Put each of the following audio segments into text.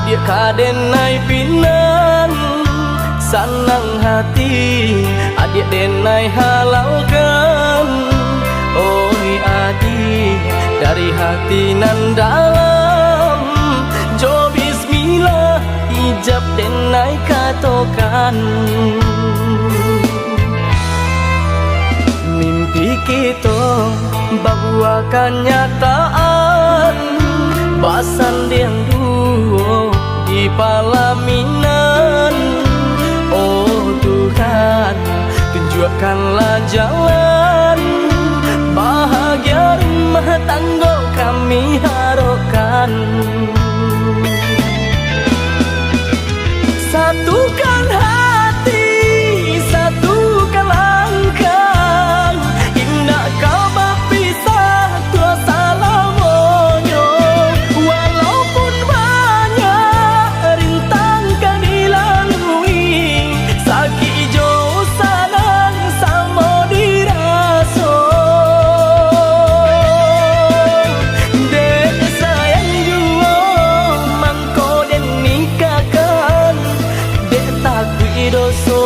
adik kadenai pinan sanang hati, adik denai halaukan. Oi adik dari hati nan dalam, jo bismillah ijab denai katokan. Mimpi kita bahwa kenyataan, basan yang duo di palaminan. Oh Tuhan, tunjukkanlah jalan bahagia rumah tangga kami harapkan. Satukan hati, satukan langkah, indah kau berpisah tua salamonyo. Walaupun banyak rintang kan dilalui, sakit jauh sanang sama diraso. Dek sayang jua mangko den nikahkan, dek takui doso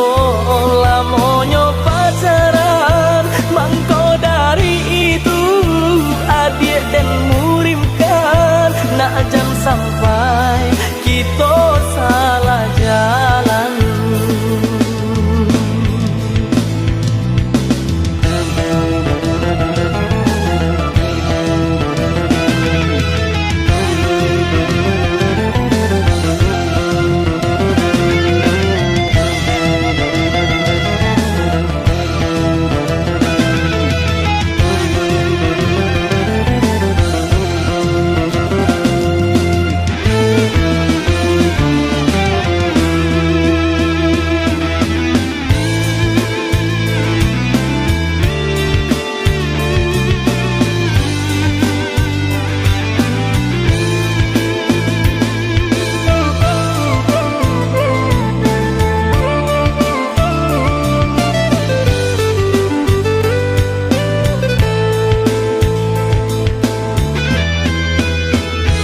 lamonyo pacaran. Mangko dari itu adik dan murimkan, nak jam sampai kita salah jalan.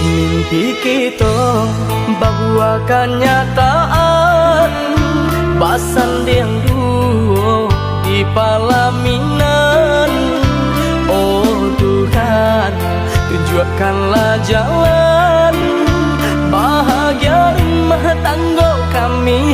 Mimpi kita bahwa kenyataan, basan yang duo di palaminan. Oh Tuhan, tunjukkanlah jalan bahagia rumah tangga kami.